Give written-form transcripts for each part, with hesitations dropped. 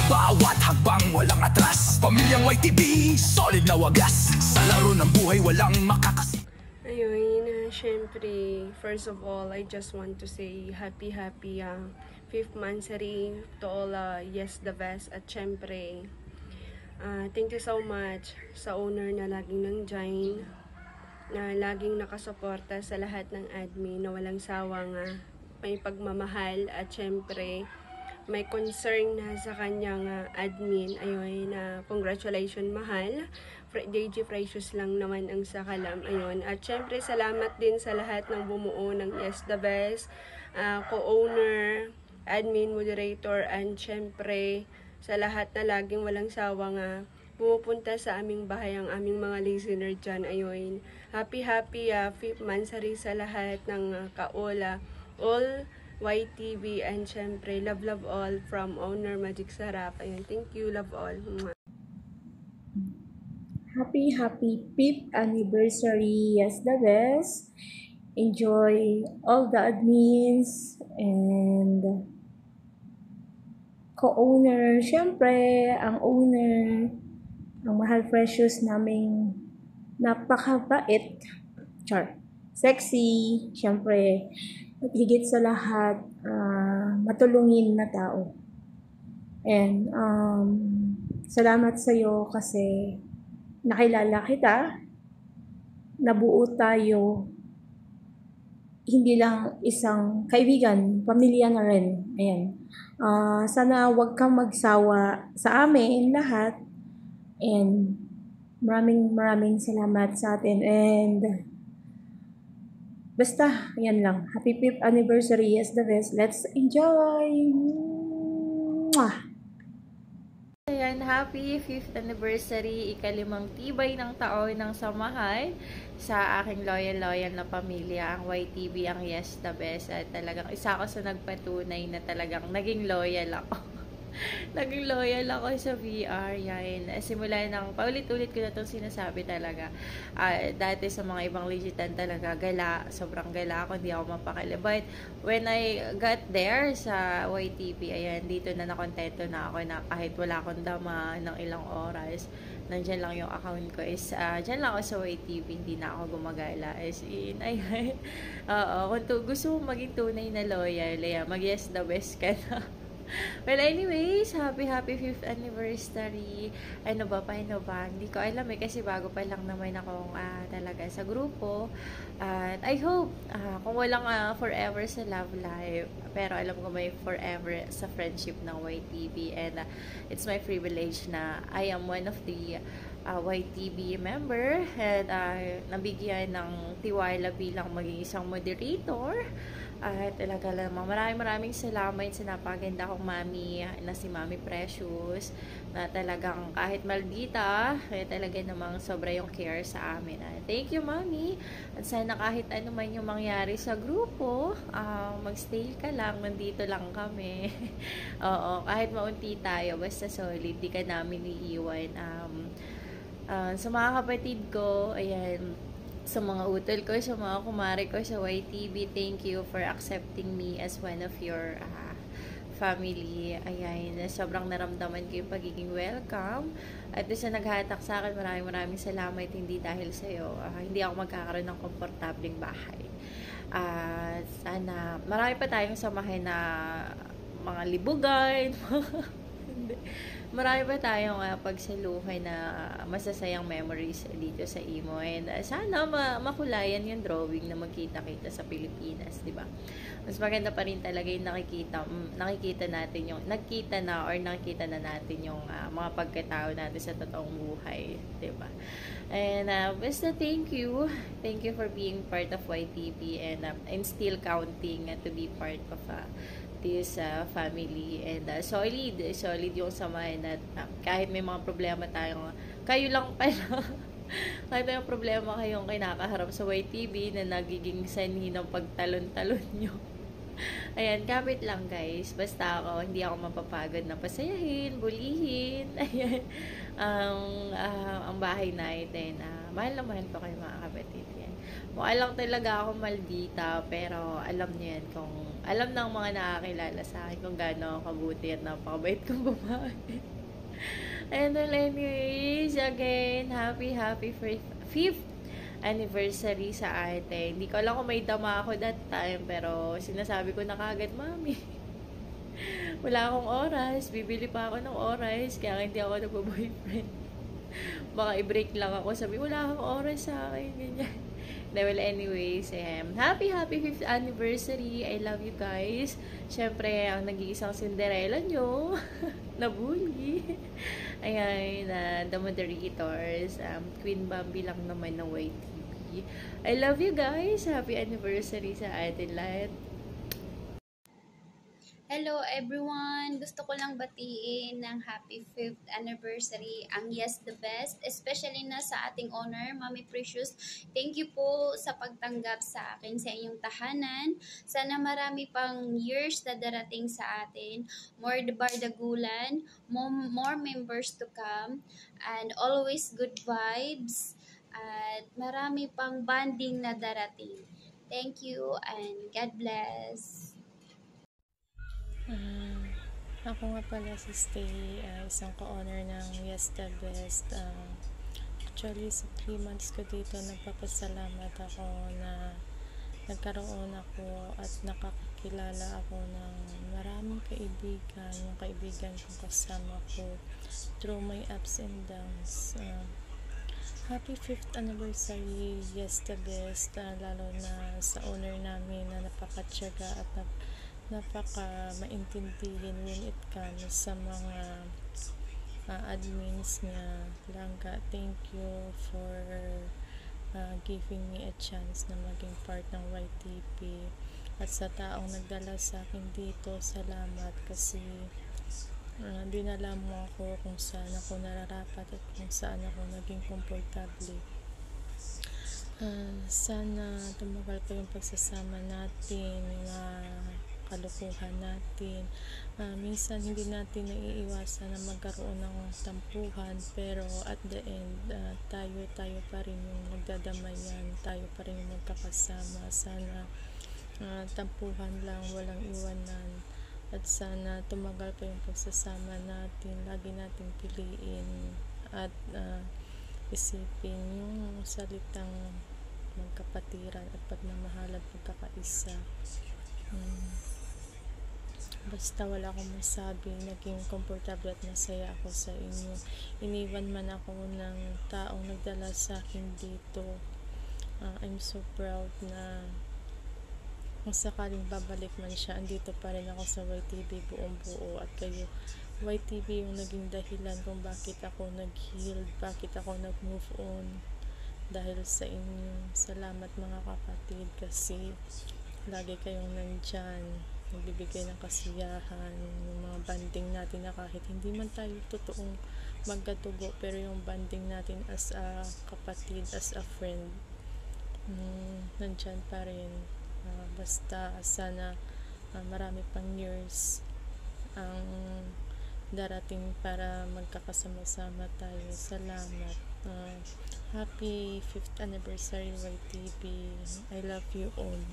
Bawat hakbang walang atras, Pamilyang YTV, solid na wagas. Sa laro ng buhay walang makakasi. Ayun, syempre, first of all, I just want to say happy 5th monthsary to all Yes the Best. At syempre, thank you so much sa owner na laging nandyan, na laging nakasuporta sa lahat ng admin, na walang sawang may pagmamahal. At syempre, may concern na sa kanyang admin. Ayun, congratulations mahal. JG Precious lang naman ang sakalam. Ayun. At syempre, salamat din sa lahat ng bumuo ng Yes the Best, co-owner, admin, moderator, and syempre, sa lahat na laging walang sawang pumupunta sa aming bahay, ang aming mga listener dyan. Ayun. Happy 5th monthsary sa lahat ng kaola, all YTV, and syempre, love all from owner Magic Sarap. Ayun, thank you, love all. Happy 5th anniversary, Yes the Best. Enjoy all the admins and co-owner, syempre, ang owner, ang mahal Precious naming napakabait, sexy, syempre, at higit sa lahat, matulungin na tao. And salamat sa iyo kasi nakilala kita, nabuo tayo, hindi lang isang kaibigan, pamilya na rin. Ayan. Sana wag kang magsawa sa amin lahat. And maraming salamat sa atin. And basta, yan lang. Happy 5th anniversary, Yes the Best. Let's enjoy! Mwah! Ayan, happy 5th anniversary, ika-5 tibay ng taon ng samahan sa aking loyal na pamilya, ang YTV, ang Yes the Best. At talagang isa ko sa nagpatunay na talagang naging loyal ako. Naging loyal ako sa VR. Yan. Simula ng paulit-ulit ko na itong sinasabi talaga. Dati sa mga ibang legitan talaga, sobrang gala ako, hindi ako mapakali. But when I got there sa YTV, ayan, dito na nakontento na ako na kahit wala akong dama ng ilang oras, nandyan lang yung account ko is, dyan lang ako sa YTV, hindi na ako gumagala. As in, ayan. Kung gusto mo maging tunay na loyal, ayan, mag-Yes the Best ka na. Well, anyways, happy 5th anniversary. Ano ba? Hindi ko alam kasi bago pa lang naman akong talaga sa grupo. At I hope, kung walang forever sa love life, pero alam ko may forever sa friendship ng YTV. And it's my privilege na I am one of the YTV member and nabigyan ng tiwala bilang maging isang moderator. At talaga lamang maraming salamat sa napaganda kong mami na si Mami Precious, na talagang kahit maldita, talaga namang sobra yung care sa amin. Thank you, Mami. At sana kahit ano man yung mangyari sa grupo, magstay ka lang, nandito lang kami. Oo, kahit maunti tayo, basta solid, di ka namin iiwan. Sa mga kapatid ko, ayan, sa mga utol ko, sa mga kumare ko sa YTV, thank you for accepting me as one of your family. Ayan, sobrang naramdaman ko yung pagiging welcome. At sa naghatak sa akin, maraming salamat, hindi dahil sa'yo. Hindi ako magkakaroon ng komportableng bahay. Sana marami pa tayong samahin na mga libugan, marami pa tayong pagsaluhan na masasayang memories dito sa Imo. And sana makulayan yung drawing na magkita-kita sa Pilipinas, di ba? Mas maganda pa rin talaga yung nakikita natin yung nakita na natin yung mga pagkatao natin sa totoong buhay, di ba? And basta thank you for being part of YTV, and I'm still counting to be part of this family. And solid yung samahan at kahit may mga problema tayong, kayo lang pala kahit may problema kayong kinakaharap sa YTV na nagiging sanhi ng pagtalon-talon nyo. Ayan, kapit lang guys. Basta hindi ako mapapagod na pasayahin, bulihin. Ayan, ang bahay natin. Mahal na mahal ko kayo mga kapatid. Yan. Mukha lang talaga ako maldita, pero alam niyo yan kung alam ng mga nakakilala sa akin kung gaano ako kabuti at napakabait kong babae. And well, anyways, again, happy 5th anniversary sa ate. Hindi ko alam kung may dama ako that time, pero sinasabi ko na kagad, Mami, wala akong oras, bibili pa ako ng oras, kaya hindi ako nagbo-boyfriend. Baka i-break lang ako, sabi, wala akong oras sa akin, ganyan. Well, anyways, happy 5th anniversary. I love you guys. Syempre, ang nag-iisang Cinderella nyo, nabuli. Ayan, the moderators, Queen Bambi lang naman ng YTV. I love you guys. Happy anniversary sa atin lahat. Hello everyone! Gusto ko lang batiin ng happy 5th anniversary ang Yes the Best, especially na sa ating owner, Mami Precious. Thank you po sa pagtanggap sa akin sa inyong tahanan. Sana marami pang years na darating sa atin, more bardagulan, more members to come, and always good vibes, at marami pang bonding na darating. Thank you and God bless! Ako nga pala si Stay, isang ka-owner ng Yes the Best. Actually, sa 3 months ko dito, nagpapasalamat ako na nagkaroon ako at nakakilala ako ng maraming kaibigan. Yung kaibigan kong kasama ko through my ups and downs. Happy 5th anniversary, Yes the Best, lalo na sa owner namin na napakatyaga at napaka maintindihin when it comes sa mga admins niya. Langga, thank you for giving me a chance na maging part ng YTP. At sa taong nagdala sa akin dito, salamat kasi dinala mo ako kung saan ako nararapat at kung saan ako naging komportable. Sana tumagal pa yung pagsasama natin, kalukuhan natin. Minsan hindi natin naiiwasan na magkaroon ng tampuhan, pero at the end, tayo pa rin yung nagdadamayan, tayo pa rin yung magkakasama. Sana tampuhan lang, walang iwanan, at sana tumagal pa yung pagsasama natin. Lagi natin piliin at isipin yung salitang magkapatiran at pagmamahal at pagkakaisa. Basta wala akong masabi, naging komportable at masaya ako sa inyo. Iniwan man ako ng taong nagdala sa akin dito. I'm so proud na kung sakaling babalik man siya, andito pa rin ako sa YTV buong buo. At kayo, YTV yung naging dahilan kung bakit ako nag-heal, bakit ako nag-move on. Dahil sa inyo, salamat mga kapatid, kasi lagi kayong nandyan, nagbibigay ng kasiyahan, yung mga banding natin na kahit hindi man tayo totoong magkatugo, pero yung banding natin as a kapatid, as a friend, nandyan pa rin. Basta sana marami pang years ang darating para magkakasama-sama tayo. Salamat. Happy 5th anniversary YTV. I love you all.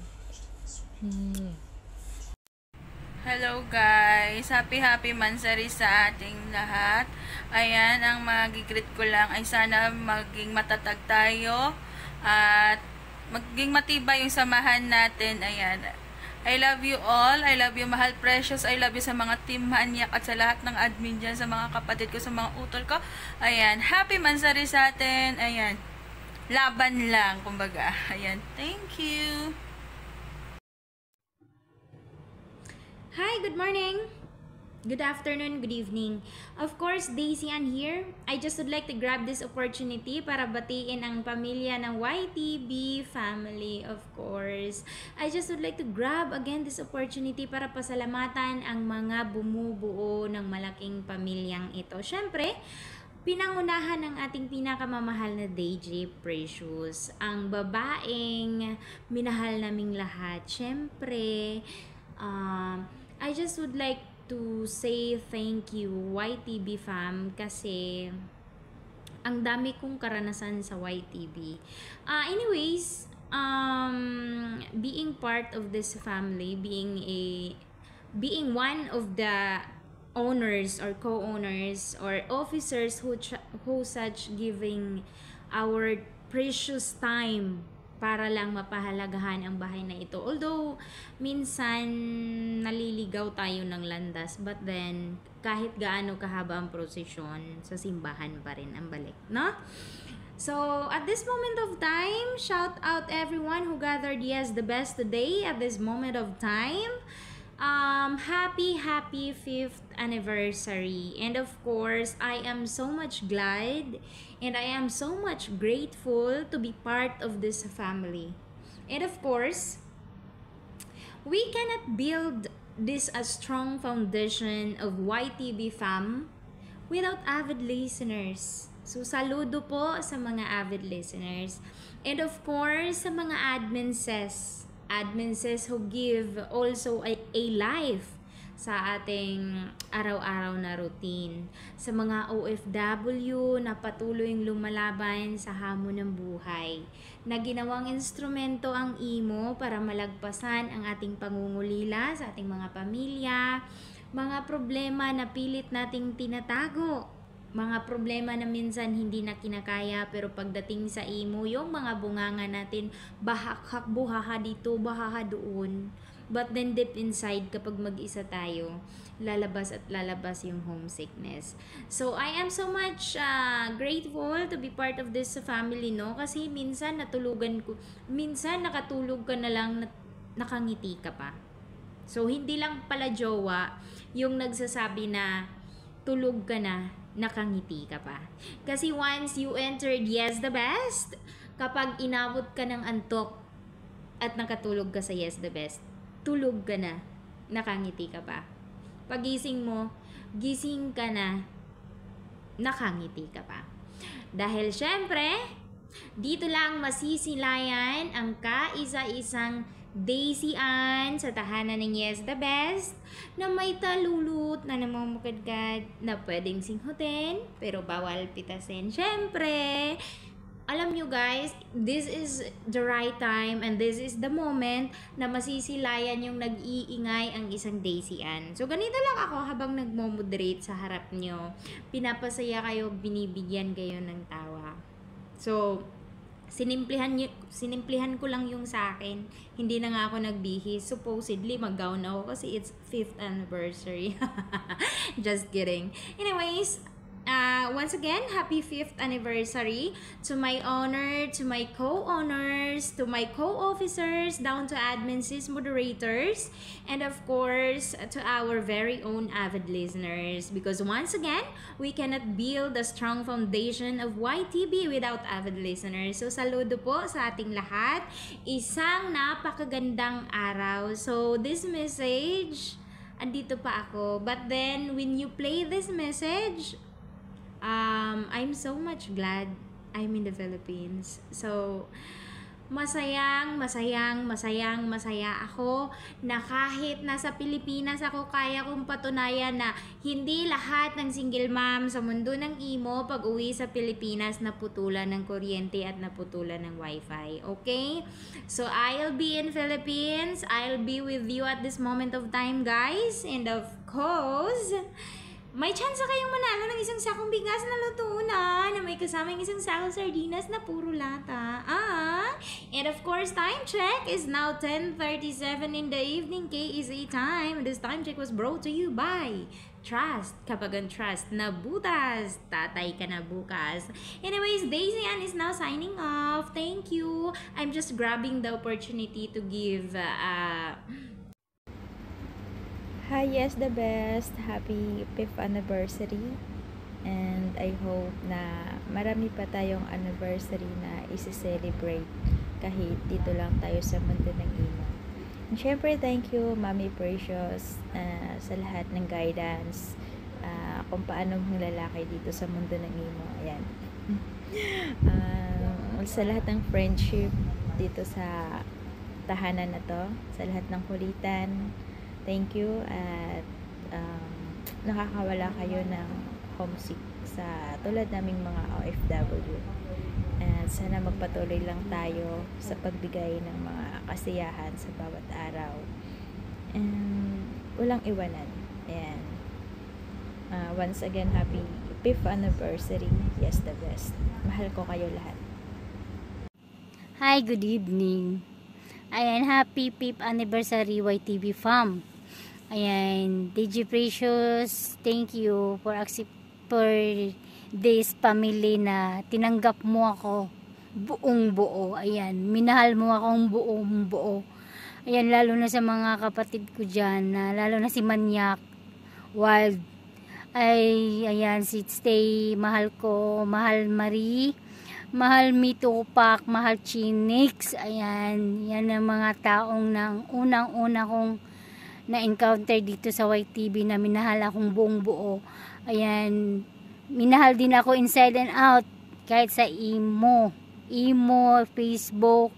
Hello guys! Happy Mansari sa ating lahat. Ayan, ang magigreet ko lang ay sana maging matatag tayo at maging matibay yung samahan natin. Ayan. I love you all. I love you, Mahal Precious. I love you sa mga team Manyak at sa lahat ng admin dyan, sa mga kapatid ko, sa mga utol ko. Ayan. Happy Mansari sa atin. Ayan. Laban lang, kumbaga. Ayan. Thank you. Hi, good morning, good afternoon, good evening. Of course, Daisy Ann here. I just would like to grab this opportunity para batiin ang pamilya ng YTB family, of course. I just would like to grab again this opportunity para pasalamatan ang mga bumubuo ng malaking pamilyang ito. Syempre, pinangunahan ng ating pinakamamahal na DJ Precious, ang babaeng minahal naming lahat. Syempre, I just would like to say thank you YTB fam, kasi ang dami kong karanasan sa YTB. Anyways, being part of this family, being one of the owners or co-owners or officers who such giving our precious time para lang mapahalagahan ang bahay na ito. Although, minsan naliligaw tayo ng landas, but then, kahit gaano kahaba ang prosesyon, sa simbahan pa rin ang balik, no? So, at this moment of time, shout out everyone who gathered Yes the Best today at this moment of time. Happy 5th anniversary. And of course, I am so much glad and I am so much grateful to be part of this family. And of course, we cannot build this a strong foundation of YTB fam without avid listeners. So, saludo po sa mga avid listeners. And of course, sa mga admin says who give also a life sa ating araw-araw na routine. Sa mga OFW na patuloy lumalaban sa hamon ng buhay, na ginawang instrumento ang imo para malagpasan ang ating pangungulila sa ating mga pamilya, mga problema na pilit nating tinatago, mga problema na minsan hindi na kinakaya, pero pagdating sa imo, yung mga bunganga natin, bahak buhaha dito, bahaha doon. But then deep inside, kapag mag-isa tayo, lalabas at lalabas yung homesickness. So, I am so much grateful to be part of this family, no? Kasi minsan nakatulog ka na lang, nakangiti ka pa. So, hindi lang pala jowa yung nagsasabi na tulog ka na, nakangiti ka pa. Kasi once you entered Yes the Best, kapag inabot ka ng antok at nakatulog ka sa Yes the Best, tulog ka na, nakangiti ka pa. Pagising mo, gising ka na, nakangiti ka pa. Dahil syempre, dito lang masisilayan ang kaisa-isang Daisy Ann sa tahanan ng Yes the Best, na may talulot na namumukadkad na pwedeng singhutin pero bawal pitasin. Syempre, alam nyo guys, this is the right time and this is the moment na masisilayan yung nag-iingay ang isang Daisy Ann. So, ganito lang ako habang nagmo-moderate sa harap nyo. Pinapasaya kayo, binibigyan kayo ng tawa. So, sinimplihan ko lang yung sa akin. Hindi na nga ako nagbihis. Supposedly, mag-gown ako kasi it's 5th anniversary. Just kidding. Anyways, once again, happy 5th anniversary to my owner, to my co-owners, to my co-officers, down to admins, moderators, and of course, to our very own avid listeners. Because once again, we cannot build a strong foundation of YTB without avid listeners. So, saludo po sa ating lahat. Isang napakagandang araw. So, this message, andito pa ako. But then, when you play this message, I'm so much glad I'm in the Philippines. So, masaya ako na kahit nasa Pilipinas ako, kaya kong patunayan na hindi lahat ng single mom sa mundo ng imo pag uwi sa Pilipinas naputulan ng kuryente at naputulan ng wifi. Okay? So, I'll be in Philippines. I'll be with you at this moment of time, guys. And of course, may chance kayong manalo ng isang sakong bigas na luto na may kasamang isang sakong sardinas na puro lata. And of course, time check is now 10:37 in the evening, KEZ time. This time check was brought to you by Trust. Kapag ang trust na butas, tatay ka na bukas. Anyways, Daisy Ann is now signing off. Thank you. I'm just grabbing the opportunity to give Hi, Yes the Best. Happy 5th anniversary. And I hope na marami pa tayong anniversary na isi-celebrate kahit dito lang tayo sa mundo ng imo. And syempre, thank you, Mami Precious, sa lahat ng guidance kung paano lalaki dito sa mundo ng imo. Ayan. Sa lahat ng friendship dito sa tahanan na to, sa lahat ng kulitan, thank you at nakakawala kayo ng homesick sa tulad naming mga OFW. At sana magpatuloy lang tayo sa pagbigay ng mga kasiyahan sa bawat araw. And walang iwanan. Ayan. Once again, happy 5th anniversary. Yes, the best. Mahal ko kayo lahat. Hi, good evening. Ayan, happy 5th anniversary YTV fam. Ayan, DJ Precious, thank you for this family na tinanggap mo ako buong buo. Ayan, minahal mo akong buong buo. Ayan, lalo na sa mga kapatid ko dyan, lalo na si Manyak, Wild. Ay, ayan, si Stay, mahal ko, mahal Marie, mahal Mitupak, mahal Chinix. Ayan, yan ang mga taong nang unang-una kong na-encounter dito sa YTV na minahal akong buong buo. Ayan, minahal din ako inside and out, kahit sa imo, Facebook.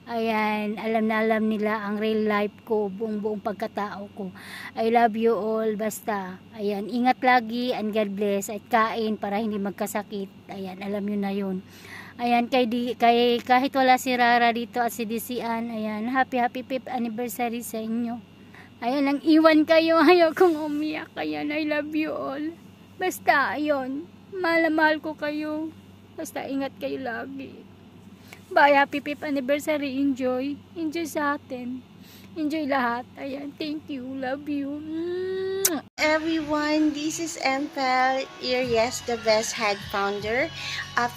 Ayan, alam na alam nila ang real life ko, buong pagkatao ko. I love you all, basta. Ayan, ingat lagi and God bless. At kain para hindi magkasakit. Ayan, alam nyo na yun. Ayan, kahit wala si Rara dito at si Disian, ayan, happy 5th anniversary sa inyo. Ayan, nang iwan kayo, ayaw kong umiyak. Ayan, I love you all. Basta, ayun, mahal ko kayo. Basta, ingat kayo lagi. Bye, happy 5th anniversary. Enjoy sa atin. Enjoy lahat. Ayan, thank you, love you. Everyone, this is Empel, your Yes the Best head founder.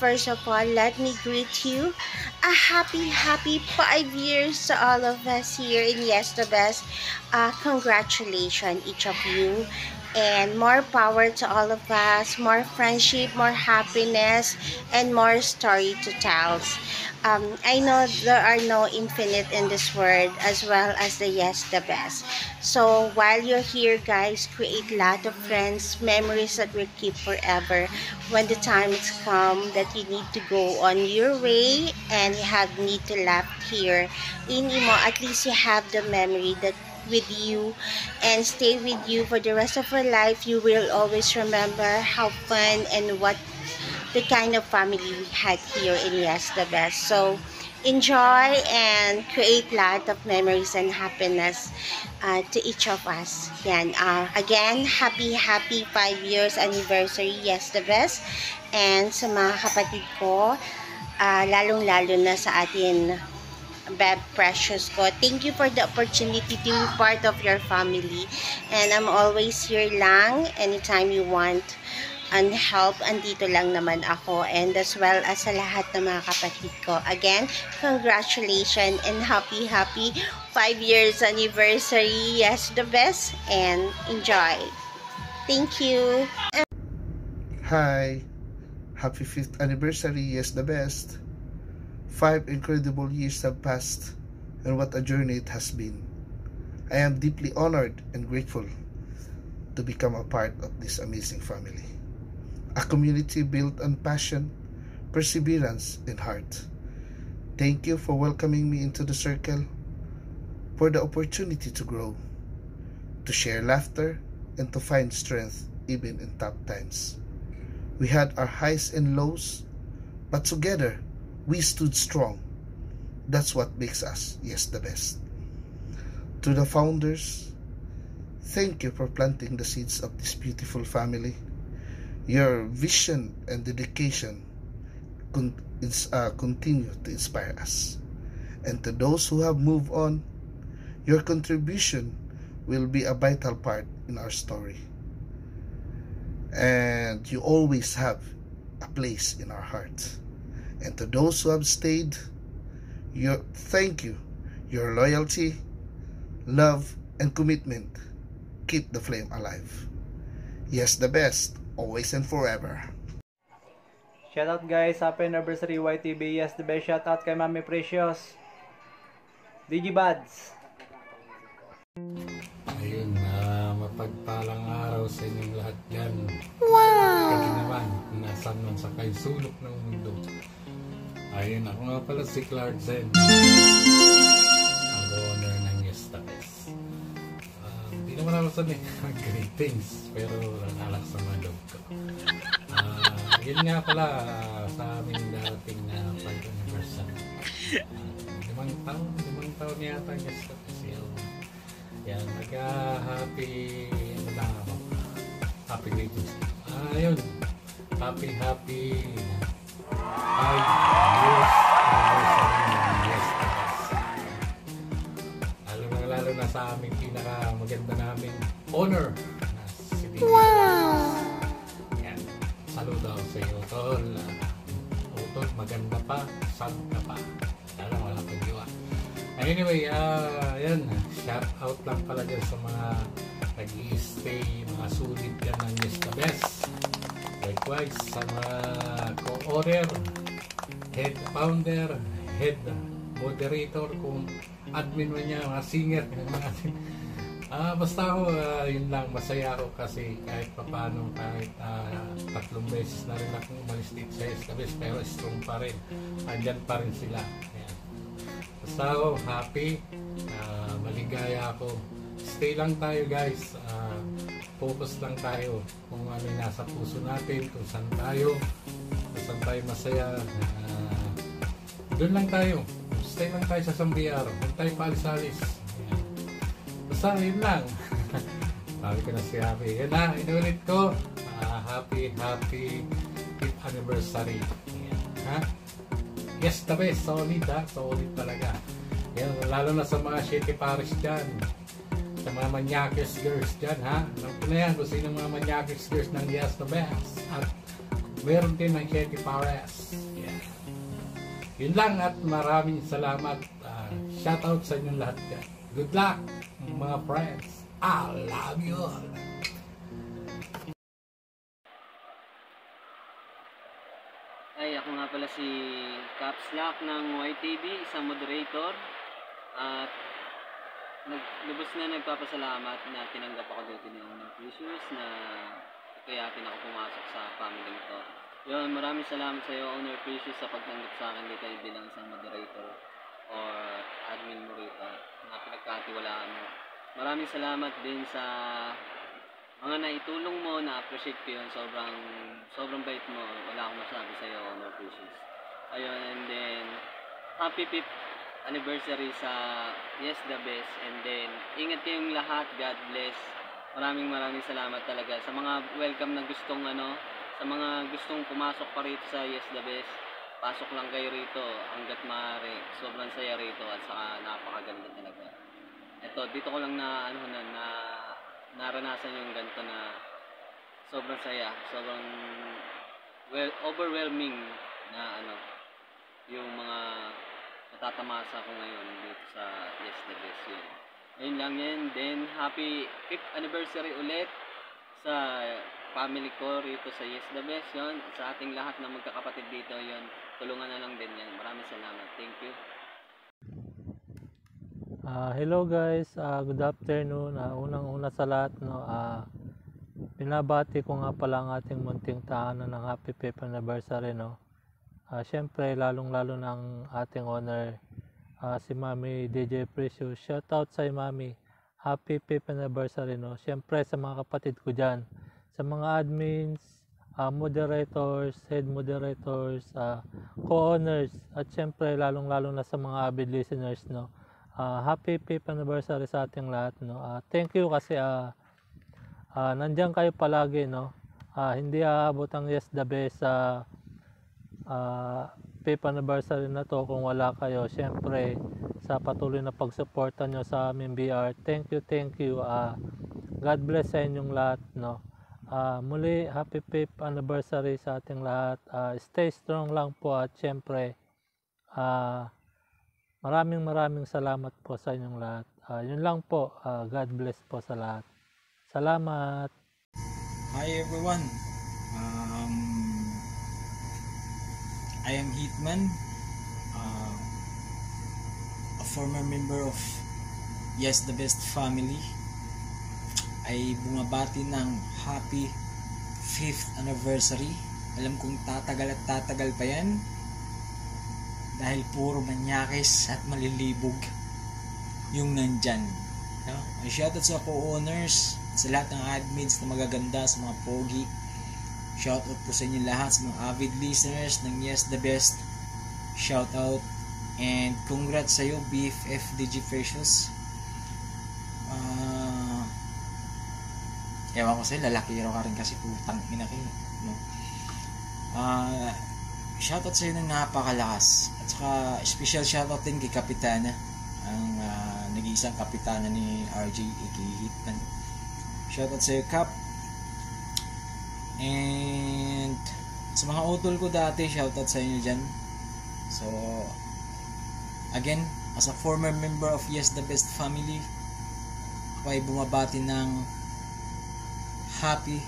First of all, let me greet you a happy 5 years to all of us here in Yes the Best. Congratulations, each of you. And more power to all of us, more friendship, more happiness, and more story to tell. I know there are no infinite in this world, as well as the Yes the Best. So while you're here, guys, create a lot of friends, memories that will keep forever. When the time has come that you need to go on your way and you need to laugh here in Imo, at least you have the memory that with you and stay with you for the rest of your life. You will always remember how fun and what the kind of family we had here in Yes the Best. So enjoy and create a lot of memories and happiness to each of us. Yan. Again, happy 5 years anniversary Yes the Best. And sa mga kapatid ko, lalong-lalo na sa atin Beb Precious ko, thank you for the opportunity to be part of your family, and I'm always here lang anytime you want and help, andito lang naman ako, and as well as sa lahat ng mga kapatid ko. Again, congratulations and happy 5 years anniversary Yes the Best, and enjoy. Thank you. Hi, happy 5th anniversary Yes the Best. 5 incredible years have passed, and what a journey it has been. I am deeply honored and grateful to become a part of this amazing family. A community built on passion, perseverance, and heart. Thank you for welcoming me into the circle, for the opportunity to grow, to share laughter, and to find strength even in tough times. We had our highs and lows, but together, we stood strong. That's what makes us Yes the Best. To the founders, thank you for planting the seeds of this beautiful family. Your vision and dedication continue to inspire us. And to those who have moved on, your contribution will be a vital part in our story. And you always have a place in our hearts. And to those who have stayed, thank you. Your loyalty, love, and commitment keep the flame alive. Yes the Best, always and forever. Shoutout guys, happy anniversary YTV Yes the Best. Shoutout kay Mami Precious, Digibads. Ayun, mapagpalang araw sa inyong lahat dyan. Wow! Kasi naman, nasan man sa kay sulok ng mundo. Ayun, ako nga pala si Clark Zen, ang owner ng Yes the Best. Hindi naman ako sanay greetings, pero nalak sa mga loob ko. Yun nga pala sa aming darating na pag-anniversary. 5 taon yata guys. Yan, happy ano lang ako. Happy greetings. Yun. Happy 5 years anniversary. Yes, lalo na sa aming pinaka maganda naming honor na si Didi. Wow! Yan. Saludo ako sa iyo, tol. Tol, maganda pa, sad ka pa. Lalo wala pang diwa. Anyway, yan. Shout out lang pala dyan sa mga nag-i-stay, mga sulit yan ng Yes the Best. Likewise, sa mga co-owner, head founder, head moderator, kung admin mo niya, mga singer, basta ako, yun lang, masaya ako kasi kahit papano, kahit 3 beses na rin akong umalis dito sa Yes the Best, pero strong pa rin, andyan pa rin sila. Ayan. Basta ako, happy, maligaya ako. Stay lang tayo guys, focus lang tayo kung ano yung nasa puso natin, kung saan tayo masaya, doon lang tayo. Stay lang tayo sa Sambiar, huwag tayo paalis-alis. Basta yun lang. Sabi ko na si Happy. Yan na, inulit ko. Happy 5th anniversary. Yan, ha? Yes the Best, solid ha, solid talaga. Yan, lalo na sa mga shitty parish dyan, sa mga manyakis girls dyan ha. Alam ko na yan kung sino mga manyakis girls ng Yes the Best. At meron din ng shitty parish. Yan. Yun lang at maraming salamat. Shout out sa inyong lahat dyan. Good luck mga friends. I love you all. Ay, ako nga pala si Caps Lock ng YTV, isang moderator. At lubos na nagpapasalamat na tinanggap ako dito ni Owner Precious na kaya ako pumasok sa family nito. Yun, maraming salamat sa iyo, Owner Precious, sa pagtanggap sa akin dito bilang isang moderator or admin mo rito na pinagkatiwalaan mo. Maraming salamat din sa mga naitulong mo, na-appreciate ko yun. Sobrang bait mo. Wala akong masabi sa iyo, Owner Precious. Ayun, and then happy 5th anniversary sa Yes the Best. And then ingat kayong lahat. God bless. Maraming salamat talaga sa mga welcome na gustong sa mga gustong pumasok pa rito sa Yes the Best. Pasok lang kayo rito hanggat maaari. Sobrang saya rito at saka napakaganda talaga. Ito, dito ko lang naranasan yung ganito na sobrang saya, sobrang overwhelming na yung mga natatamasa ko ngayon dito sa Yes the Best yun. Ayun lang yan. Then happy 5th anniversary ulit sa family ko rito sa Yes the Best yun. Sa ating lahat na magkakapatid dito yun. Tulungan na lang din yan. Maraming salamat. Thank you. Hello guys, good afternoon. Unang-una sa lahat, binabati ko nga pala ang ating munting tahanan ng happy 5th anniversary. Siyempre, lalong-lalo ng ating owner, si Mami DJ Precious. Shout out sa Mami, happy 5th anniversary. Siyempre, sa mga kapatid ko dyan, sa mga admins, moderators, head moderators, co-owners, at siyempre, lalong-lalo na sa mga avid listeners. Happy 5th anniversary sa ating lahat. Thank you kasi nandiyan kayo palagi. Hindi aabot ang Yes the Best sa 5th anniversary na to kung wala kayo. Siyempre, sa patuloy na pagsuporta nyo sa aming BR. Thank you. God bless sa inyong lahat. Muli, happy 5th anniversary sa ating lahat. Stay strong lang po at siyempre, maraming salamat po sa inyong lahat. Yun lang po. God bless po sa lahat. Salamat. Hi everyone. I am Hitman, a former member of Yes the Best family. Ay bumabati ng happy 5th anniversary. Alam kong tatagal at tatagal pa yan dahil puro manyakis at malilibog yung nandyan. Ay shoutout sa co-owners, sa lahat ng admins na magaganda, sa mga pogi, Shoutout po sa inyo lahat, sa mga avid listeners ng Yes the Best. Shoutout and congrats sa'yo, BFF DJ Precious. Ewan ko sa'yo, lalaki ka rin kasi putang ina kayo, no? Shoutout sa'yo ng napakalakas. At saka special shoutout din kay Kapitana, ang nag-iisang kapitana ni RJ aka Hitman. Shoutout sa'yo, Kap. And sa mga utol ko dati, shoutout sa inyo dyan. So again, as a former member of Yes the Best family, ako ay bumabati ng happy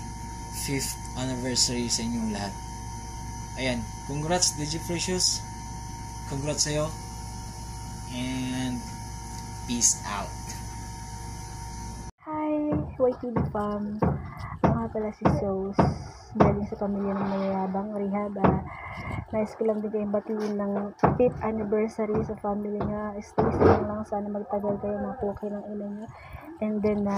5th anniversary sa inyong lahat. Ayan, congrats DJ Precious, congrats sa'yo, and peace out. Hi, YTB fam. Ako nga pala si Sos, galing sa pamilya ng mayayabang rehab. Nice ko lang din kayong batiin ng 5th anniversary sa family nga. Stay strong lang, sana magtagal kayo, mapuki ng ina nyo. And then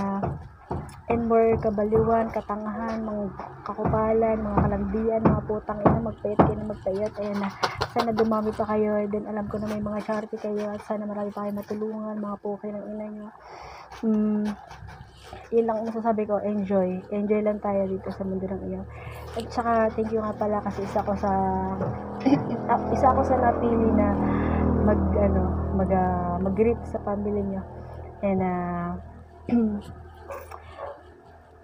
and more kabaliwan, katangahan, mga kakupalan, mga kalandian, mga putang ina, magpayat kayo na magpayat. Ayan na, sana dumami pa kayo. And then alam ko na may mga charity kayo at sana marami pa kayo matulungan, mga puki ng ina nyo. Yun lang masasabi ko, enjoy lang tayo dito sa mundo ng iyaw. At saka thank you nga pala kasi isa ako sa napili na mag-greet sa family nyo. And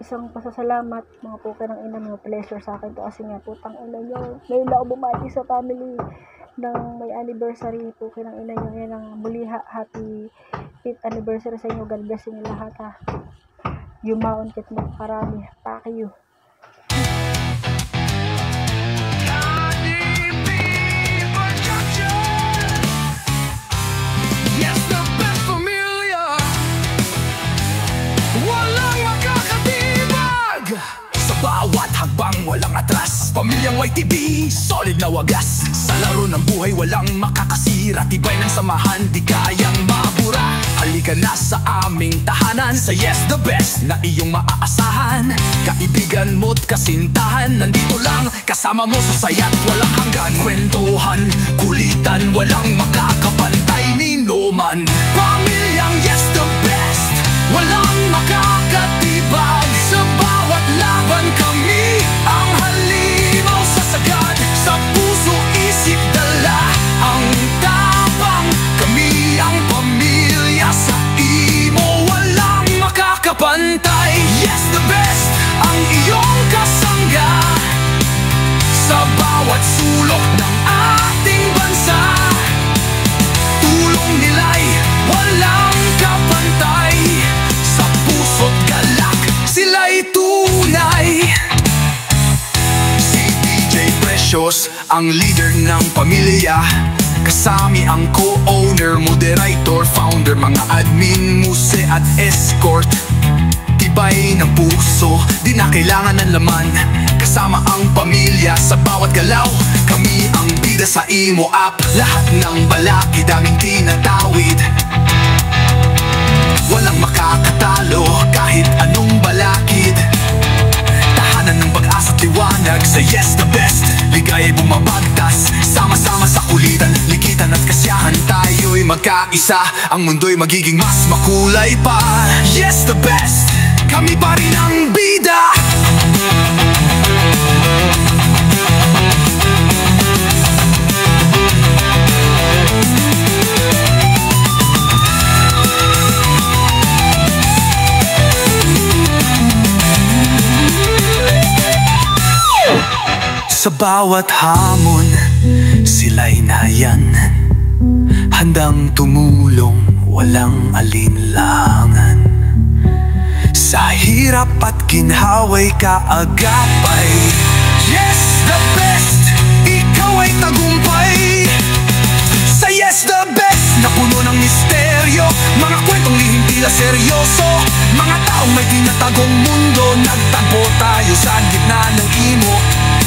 isang pasasalamat, mga puka ng ina, mga pleasure sa akin to kasi nga putang ina nyo, ngayon lang ako bumati sa family ng may anniversary, puka ng ina nyo. Yan ang muli, happy 5th anniversary sa inyo. God bless inyo lahat ha. Yumaon kit mo karami. Fuck you. Yes, the best familia. Walang makakatibag. Sa bawat hagbang walang atras. Pamilyang YTB, solid na wagas. Sa laro ng buhay walang makakasira. Tibay ng samahan, di kayang mabura. Halika na sa aming tahanan, sa Yes the Best na iyong maaasahan. Kaibigan mo't kasintahan, nandito lang kasama mo sa saya't walang hanggan. Kwentuhan, kulitan, walang makakapantay ni no man. Pamilyang Yes the Best, walang makakatibag. Sa bawat laban kami ang halimaw sa sagad. Sa puso, isip, dala ang tapang. Kami ang pamilya, sa imo walang makakapantay. Yes the Best, ang iyong kasangga sa bawat sulok ng ating bansa. Tulong nila'y walang kapantay. Sa puso't galak, sila'y tunay. Si DJ Precious, ang leader ng pamilya. Kasami ang co-owner, moderator, founder, mga admin, muse at escort. Tibay ng puso, di na kailangan ng laman. Kasama ang pamilya sa bawat galaw. Kami ang bida sa imo app. Lahat ng balakid aming tinatawid. Walang makakatalo kahit anong balakid. Tahanan ng pag-asa at liwanag sa Yes the Best. Ligaya'y bumabagtas, sama-sama sa kulitan, likitan at kasiyahan. Tayo'y magkaisa, ang mundo'y magiging mas makulay pa. Yes the Best, kami pa rin ang bida. Sa bawat hamon, sila'y nayan, handang tumulong, walang alinlangan. Sa hirap at ginhawa'y kaagapay. Yes the Best, ikaw ay tagumpay. Sa Yes the Best, na puno ng misteryo, mga kwentong lihim tila seryoso. Mga taong may tinatagong mundo, nagtagpo tayo sa gitna ng imo.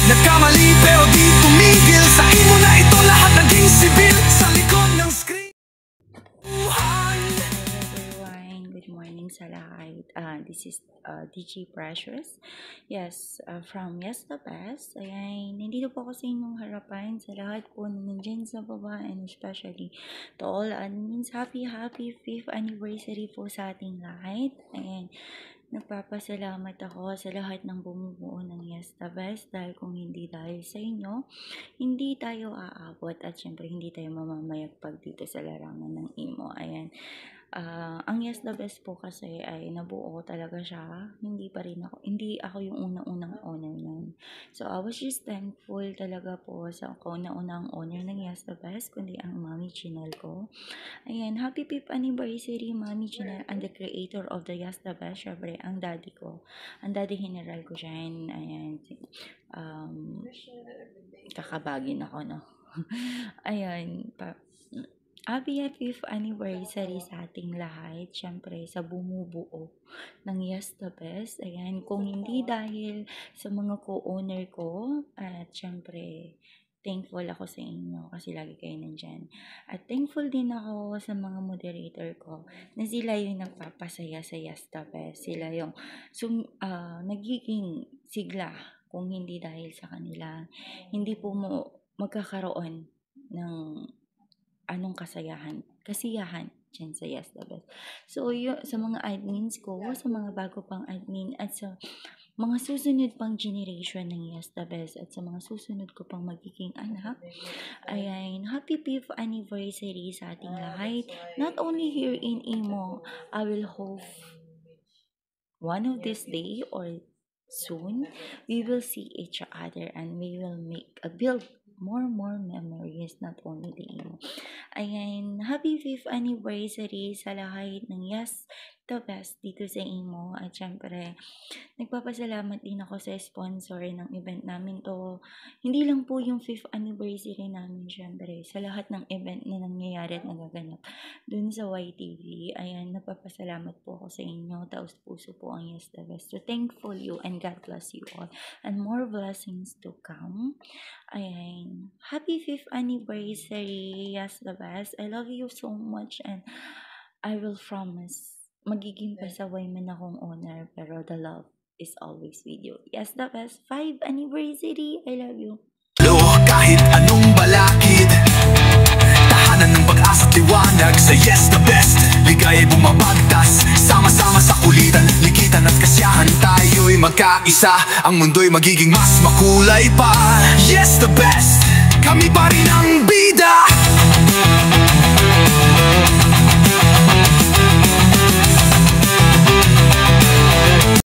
Nagkamali pero di tumigil, sa imo na ito lahat naging sibil. Sa likod ng screen. Everyone, good morning sa lahat. this is DJ Precious. Yes, from Yes the Best. Ayan, nandito po ako sa inyong harapan, sa lahat po na nandyan sa baba, and especially to all admins. Happy 5th anniversary po sa ating lahat. Ayan, nagpapasalamat ako sa lahat ng bumubuo ng Yes the Best, dahil kung hindi dahil sa inyo, hindi tayo aabot, at syempre hindi tayo mamamayagpag dito sa larangan ng emo. Ayan, ang Yes the Best po kasi ay nabuo talaga siya. Hindi ako yung unang-unang owner nun. So I was just thankful talaga po sa unang owner ng Yes the Best, kundi ang Mami Chinel ko. Ayan, happy 5th anniversary Mami Chinel, and the creator of the Yes the Best, syempre ang daddy ko, ang daddy general ko dyan. Ayan, kakabagin ako, no? Ayan, happy 5th anniversary sa ating lahat, syempre sa bumubuo ng Yes the Best. Ayan, kung hindi dahil sa mga co-owner ko, at syempre thankful ako sa inyo kasi lagi kayo nandyan. At thankful din ako sa mga moderator ko na sila yung nagpapasaya sa Yes the Best. Sila yung nagiging sigla. Kung hindi dahil sa kanila, hindi po magkakaroon ng anong kasiyahan dyan sa Yes the Best. So, sa mga admins ko, sa mga bago pang admin, at sa mga susunod pang generation ng Yes the Best, at sa mga susunod ko pang magiging anak, ayan, happy 5th anniversary sa ating lahat. Not only here in Imo, I will hope one of this day or soon, we will see each other and we will build more memories, not only the Imo. Ayan, happy 5th anniversary sa lahat ng Yes the Best dito sa Imo. At syempre, nagpapasalamat din ako sa sponsor ng event namin to. Hindi lang po yung 5th anniversary namin, syempre, sa lahat ng event na nangyayari at nagaganap dun sa YTV. Ayan, napapasalamat po ako sa inyo. Taos puso po ang Yes the Best. So, thankful you, and God bless you all. And more blessings to come. Ayan, happy 5th anniversary, Yes the Best. I love you so much, and I will promise magiging pasaway man akong owner, pero the love is always with you. Yes the Best 5th anniversary. I love you. Kahit anong balakid, tahanan ng pag-asa at liwanag sa Yes the Best. Ligaya'y bumabagtas, sama-sama sa kulitan, likitan at kasiyahan, tayo'y magkaisa. Ang mundo'y magiging mas makulay pa. Yes the Best, kami pa rin ang bida.